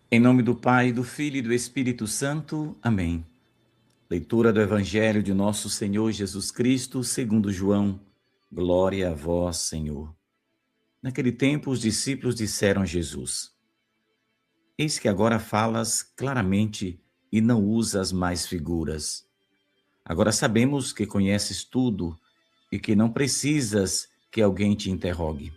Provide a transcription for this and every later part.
Em nome do Pai, do Filho e do Espírito Santo. Amém. Leitura do Evangelho de nosso Senhor Jesus Cristo, segundo João. Glória a vós, Senhor. Naquele tempo, os discípulos disseram a Jesus: Eis que agora falas claramente e não usas mais figuras. Agora sabemos que conheces tudo e que não precisas que alguém te interrogue.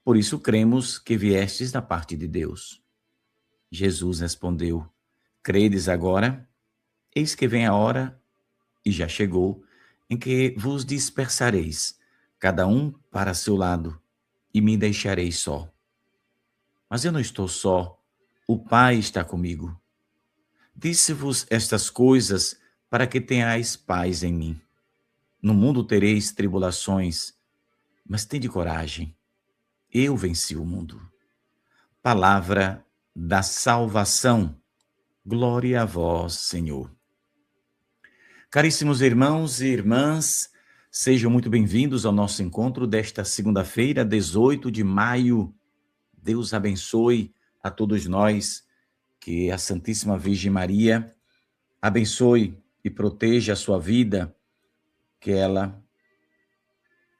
Por isso cremos que viestes da parte de Deus. Jesus respondeu: Credes agora? Eis que vem a hora, e já chegou, em que vos dispersareis, cada um para seu lado, e me deixareis só. Mas eu não estou só, o Pai está comigo. Disse-vos estas coisas para que tenhais paz em mim. No mundo tereis tribulações, mas tende coragem. Eu venci o mundo. Palavra da salvação. Glória a vós, Senhor. Caríssimos irmãos e irmãs, sejam muito bem-vindos ao nosso encontro desta segunda-feira, 18 de maio. Deus abençoe a todos nós, que a Santíssima Virgem Maria abençoe e proteja a sua vida, que ela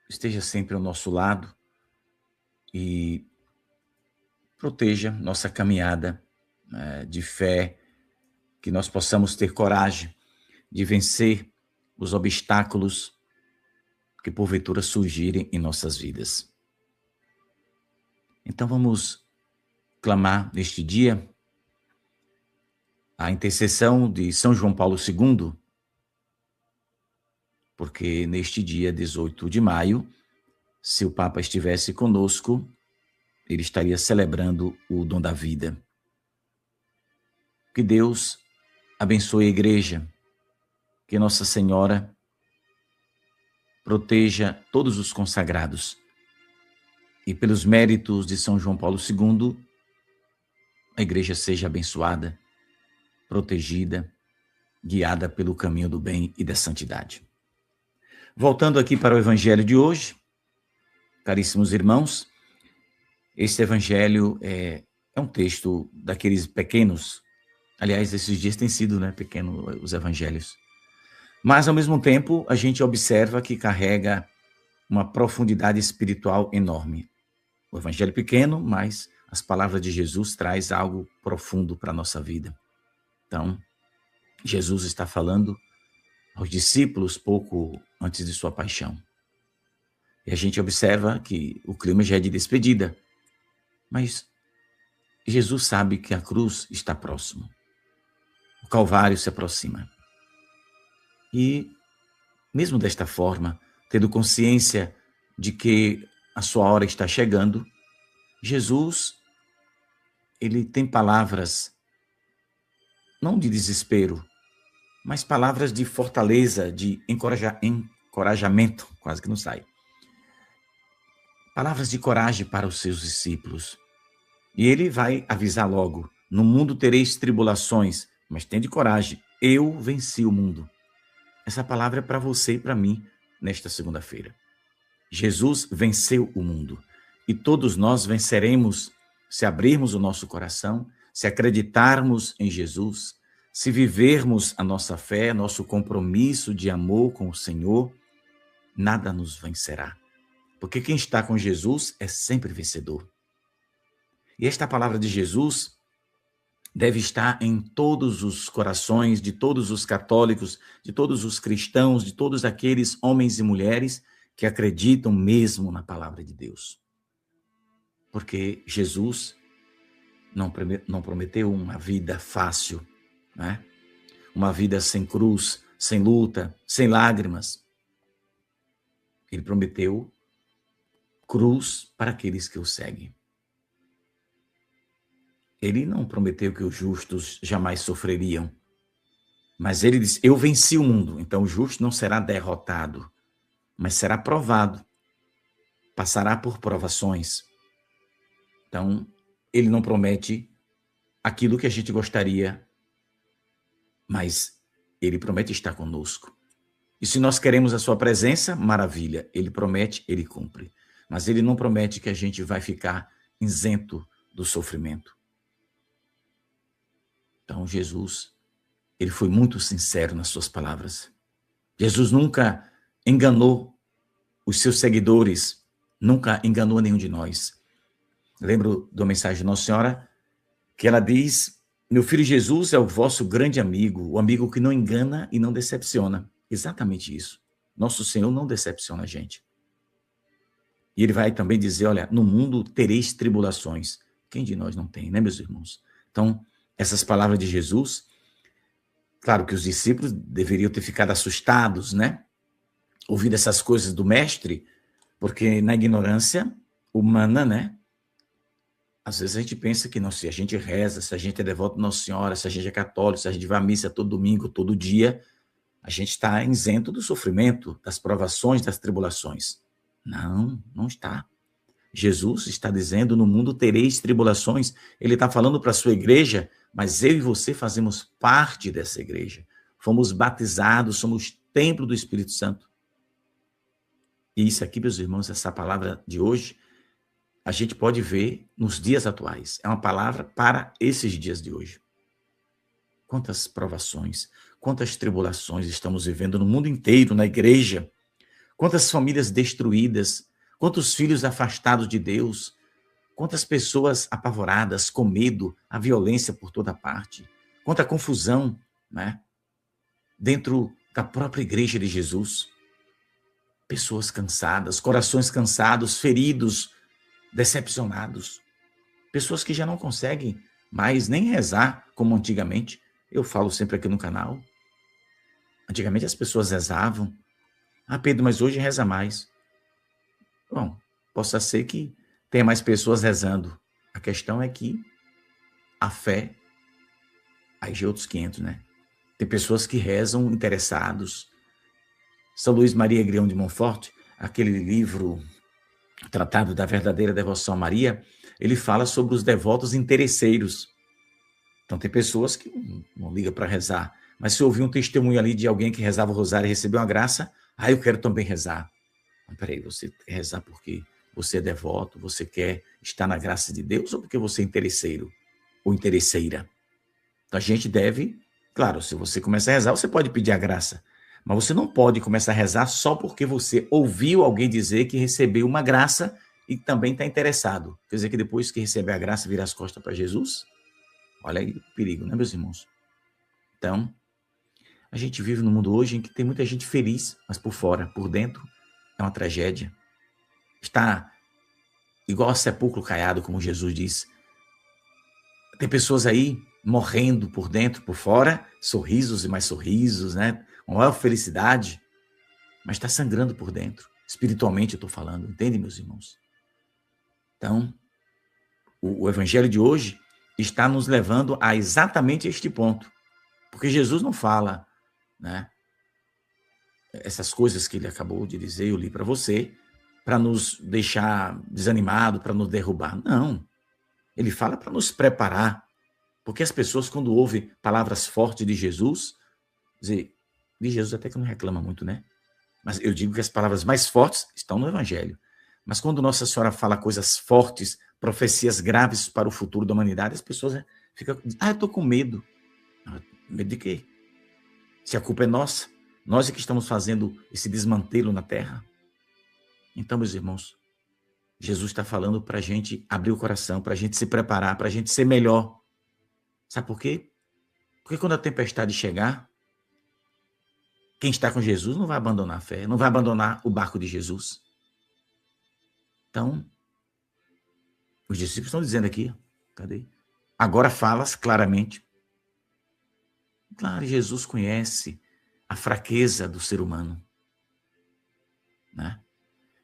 esteja sempre ao nosso lado e proteja nossa caminhada de fé, que nós possamos ter coragem de vencer os obstáculos que porventura surgirem em nossas vidas. Então vamos clamar neste dia a intercessão de São João Paulo II, porque neste dia 18 de maio, se o Papa estivesse conosco, ele estaria celebrando o dom da vida. Que Deus abençoe a Igreja, que Nossa Senhora proteja todos os consagrados. E pelos méritos de São João Paulo II, a Igreja seja abençoada, protegida, guiada pelo caminho do bem e da santidade. Voltando aqui para o Evangelho de hoje, caríssimos irmãos, este Evangelho é um texto daqueles pequenos. Aliás, esses dias têm sido pequenos os Evangelhos. Mas, ao mesmo tempo, a gente observa que carrega uma profundidade espiritual enorme. O Evangelho pequeno, mas as palavras de Jesus traz algo profundo para a nossa vida. Então, Jesus está falando aos discípulos pouco antes de sua paixão. E a gente observa que o clima já é de despedida, mas Jesus sabe que a cruz está próximo. O Calvário se aproxima. E, mesmo desta forma, tendo consciência de que a sua hora está chegando, Jesus, ele tem palavras, não de desespero, mas palavras de fortaleza, de encorajamento, quase que não sai. Palavras de coragem para os seus discípulos. E ele vai avisar logo: no mundo tereis tribulações, mas tende coragem, eu venci o mundo. Essa palavra é para você e para mim nesta segunda-feira. Jesus venceu o mundo e todos nós venceremos se abrirmos o nosso coração, se acreditarmos em Jesus, se vivermos a nossa fé, nosso compromisso de amor com o Senhor, nada nos vencerá. Porque quem está com Jesus é sempre vencedor. E esta palavra de Jesus deve estar em todos os corações de todos os católicos, de todos os cristãos, de todos aqueles homens e mulheres que acreditam mesmo na palavra de Deus. Porque Jesus não prometeu uma vida fácil, né? Uma vida sem cruz, sem luta, sem lágrimas. Ele prometeu cruz para aqueles que o seguem. Ele não prometeu que os justos jamais sofreriam, mas ele disse: eu venci o mundo. Então o justo não será derrotado, mas será provado, passará por provações. Então, ele não promete aquilo que a gente gostaria, mas ele promete estar conosco. E se nós queremos a sua presença, maravilha, ele promete, ele cumpre. Mas ele não promete que a gente vai ficar isento do sofrimento. Então, Jesus, ele foi muito sincero nas suas palavras. Jesus nunca enganou os seus seguidores, nunca enganou nenhum de nós. Lembro da mensagem de Nossa Senhora, que ela diz: meu filho Jesus é o vosso grande amigo, o amigo que não engana e não decepciona. Exatamente isso. Nosso Senhor não decepciona a gente. E ele vai também dizer, olha, no mundo tereis tribulações. Quem de nós não tem, né, meus irmãos? Então, essas palavras de Jesus, claro que os discípulos deveriam ter ficado assustados, né? Ouvindo essas coisas do mestre, porque na ignorância humana, né? Às vezes a gente pensa que não, se a gente reza, se a gente é devoto de Nossa Senhora, se a gente é católico, se a gente vai à missa todo domingo, todo dia, a gente está isento do sofrimento, das provações, das tribulações. Não, não está. Jesus está dizendo, no mundo tereis tribulações. Ele está falando para a sua igreja, mas eu e você fazemos parte dessa igreja. Fomos batizados, somos templo do Espírito Santo. E isso aqui, meus irmãos, essa palavra de hoje, a gente pode ver nos dias atuais. É uma palavra para esses dias de hoje. Quantas provações, quantas tribulações estamos vivendo no mundo inteiro, na igreja. Quantas famílias destruídas, quantos filhos afastados de Deus, quantas pessoas apavoradas, com medo, a violência por toda parte, quanta confusão, né? Dentro da própria igreja de Jesus. Pessoas cansadas, corações cansados, feridos, decepcionados. Pessoas que já não conseguem mais nem rezar como antigamente. Eu falo sempre aqui no canal. Antigamente as pessoas rezavam. Ah, Pedro, mas hoje reza mais. Bom, possa ser que tenha mais pessoas rezando. A questão é que a fé, aí já é outros 500, né? Tem pessoas que rezam interessados. São Luís Maria Grião de Montfort, aquele livro Tratado da Verdadeira Devoção a Maria, ele fala sobre os devotos interesseiros. Então tem pessoas que não ligam para rezar, mas se ouvir um testemunho ali de alguém que rezava o rosário e recebeu uma graça, eu quero também rezar. Mas peraí, você quer rezar porque você é devoto, você quer estar na graça de Deus ou porque você é interesseiro ou interesseira? Então a gente deve, claro, se você começar a rezar, você pode pedir a graça, mas você não pode começar a rezar só porque você ouviu alguém dizer que recebeu uma graça e também está interessado. Quer dizer que depois que receber a graça, vira as costas para Jesus? Olha aí o perigo, né, meus irmãos? Então, a gente vive num mundo hoje em que tem muita gente feliz, mas por fora, por dentro, é uma tragédia. Está igual a sepulcro caiado, como Jesus disse. Tem pessoas aí morrendo por dentro, por fora, sorrisos e mais sorrisos, né? Uma maior felicidade, mas está sangrando por dentro. Espiritualmente eu estou falando, entende, meus irmãos? Então, o evangelho de hoje está nos levando a exatamente este ponto. Porque Jesus não fala, né, essas coisas que ele acabou de dizer, eu li para você, para nos deixar desanimado, para nos derrubar. Não. Ele fala para nos preparar. Porque as pessoas, quando ouvem palavras fortes de Jesus, de Jesus até que não reclama muito, né? Mas eu digo que as palavras mais fortes estão no Evangelho. Mas quando Nossa Senhora fala coisas fortes, profecias graves para o futuro da humanidade, as pessoas ficam, eu estou com medo. Medo de quê? Se a culpa é nossa, nós é que estamos fazendo esse desmantelo na Terra. Então, meus irmãos, Jesus está falando para a gente abrir o coração, para a gente se preparar, para a gente ser melhor. Sabe por quê? Porque quando a tempestade chegar, quem está com Jesus não vai abandonar a fé, não vai abandonar o barco de Jesus. Então, os discípulos estão dizendo aqui, cadê? Agora falas claramente. Claro, Jesus conhece a fraqueza do ser humano, né?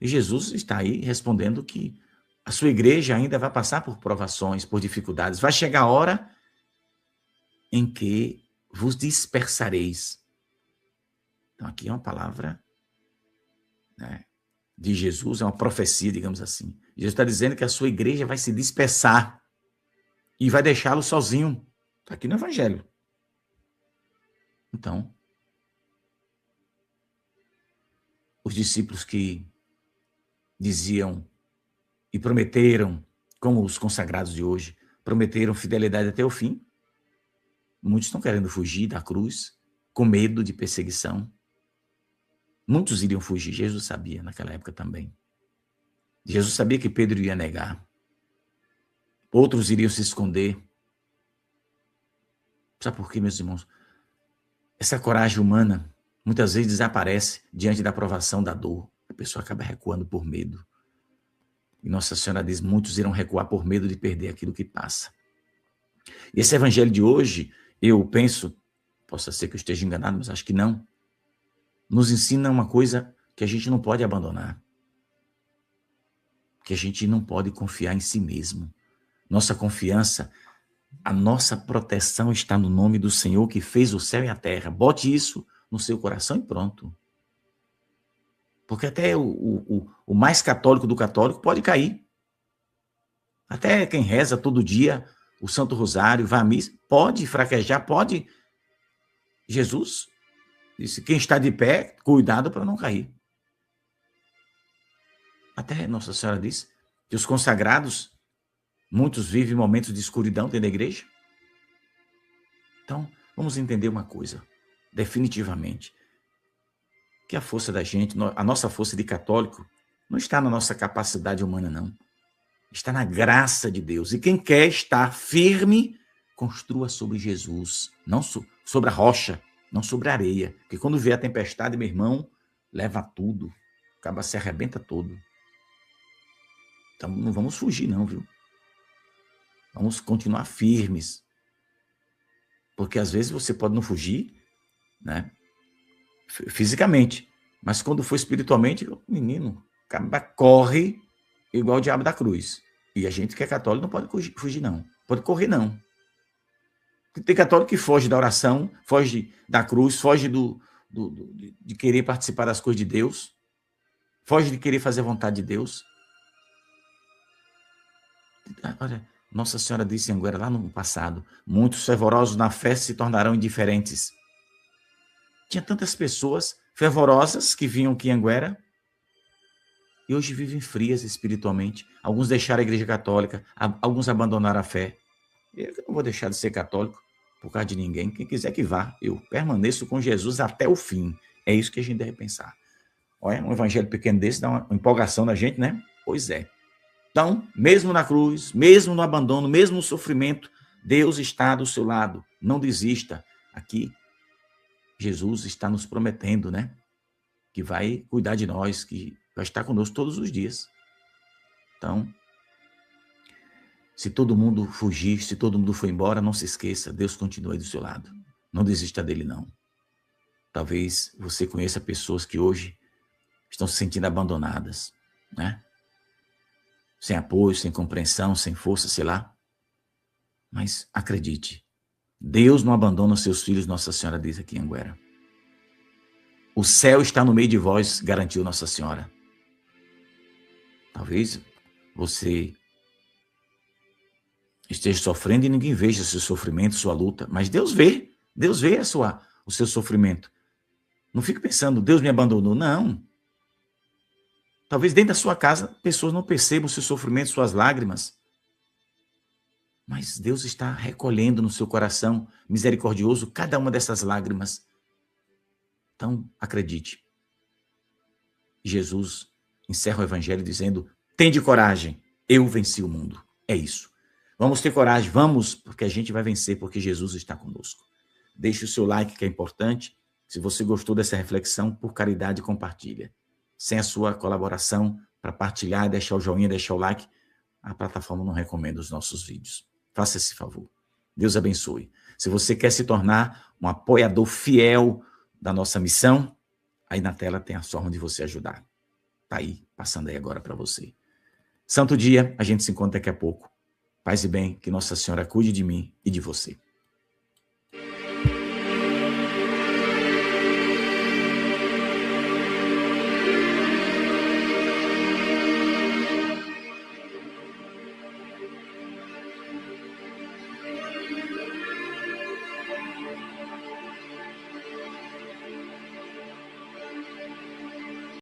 E Jesus está aí respondendo que a sua igreja ainda vai passar por provações, por dificuldades. Vai chegar a hora em que vos dispersareis. Então, aqui é uma palavra, né, de Jesus, é uma profecia, digamos assim. Jesus está dizendo que a sua igreja vai se dispersar e vai deixá-lo sozinho. Está aqui no Evangelho. Então, os discípulos que diziam e prometeram, como os consagrados de hoje, prometeram fidelidade até o fim, Muitos estão querendo fugir da cruz, com medo de perseguição. Muitos iriam fugir, Jesus sabia naquela época também. Jesus sabia que Pedro ia negar. Outros iriam se esconder. Sabe por quê, meus irmãos? Essa coragem humana muitas vezes desaparece diante da provação da dor. A pessoa acaba recuando por medo. E Nossa Senhora diz, muitos irão recuar por medo de perder aquilo que passa. E esse evangelho de hoje, eu penso, possa ser que eu esteja enganado, mas acho que não, nos ensina uma coisa que a gente não pode abandonar. Que a gente não pode confiar em si mesmo. Nossa confiança, a nossa proteção está no nome do Senhor que fez o céu e a terra. Bote isso no seu coração e pronto. Porque até o mais católico do católico pode cair. Até quem reza todo dia o Santo Rosário, vai à missa, pode fraquejar, pode. Jesus disse, quem está de pé, cuidado para não cair. Até Nossa Senhora disse que os consagrados, muitos vivem momentos de escuridão dentro da igreja. Então, vamos entender uma coisa, definitivamente, que a força da gente, a nossa força de católico, não está na nossa capacidade humana, não. Está na graça de Deus. E quem quer estar firme, construa sobre Jesus, não sobre a rocha, não sobre a areia. Porque quando vier a tempestade, meu irmão, leva tudo, acaba se arrebenta todo. Então não vamos fugir não, viu? Vamos continuar firmes. Porque às vezes você pode não fugir, né? Fisicamente. Mas quando for espiritualmente, o menino corre igual o diabo da cruz. E a gente que é católico não pode fugir não. Pode correr não. Tem católico que foge da oração, foge da cruz, foge de querer participar das coisas de Deus, foge de querer fazer a vontade de Deus. Olha, Nossa Senhora disse em Anguera, lá no passado, muitos fervorosos na fé se tornarão indiferentes. Tinha tantas pessoas fervorosas que vinham aqui em Anguera e hoje vivem frias espiritualmente. Alguns deixaram a igreja católica, alguns abandonaram a fé. Eu não vou deixar de ser católico por causa de ninguém. Quem quiser que vá, eu permaneço com Jesus até o fim. É isso que a gente deve pensar. Olha, um evangelho pequeno desse dá uma empolgação na gente, né? Pois é. Então, mesmo na cruz, mesmo no abandono, mesmo no sofrimento, Deus está do seu lado. Não desista. Aqui, Jesus está nos prometendo, né? Que vai cuidar de nós, que vai estar conosco todos os dias. Então, se todo mundo fugir, se todo mundo for embora, não se esqueça, Deus continua aí do seu lado. Não desista dele, não. Talvez você conheça pessoas que hoje estão se sentindo abandonadas, né? Sem apoio, sem compreensão, sem força, sei lá. Mas acredite, Deus não abandona os seus filhos, Nossa Senhora diz aqui em Anguera. O céu está no meio de vós, garantiu Nossa Senhora. Talvez você esteja sofrendo e ninguém veja seu sofrimento, sua luta, mas Deus vê o seu sofrimento. Não fique pensando, Deus me abandonou. Não. Talvez dentro da sua casa, pessoas não percebam o seu sofrimento, suas lágrimas. Mas Deus está recolhendo no seu coração misericordioso cada uma dessas lágrimas. Então, acredite. Jesus encerra o evangelho dizendo, tende coragem, eu venci o mundo. É isso. Vamos ter coragem, vamos, porque a gente vai vencer, porque Jesus está conosco. Deixe o seu like, que é importante. Se você gostou dessa reflexão, por caridade, compartilha. Sem a sua colaboração para partilhar, deixar o joinha, deixar o like, a plataforma não recomenda os nossos vídeos. Faça esse favor. Deus abençoe. Se você quer se tornar um apoiador fiel da nossa missão, aí na tela tem a forma de você ajudar. Está aí, passando aí agora para você. Santo dia, a gente se encontra daqui a pouco. Paz e bem, que Nossa Senhora cuide de mim e de você.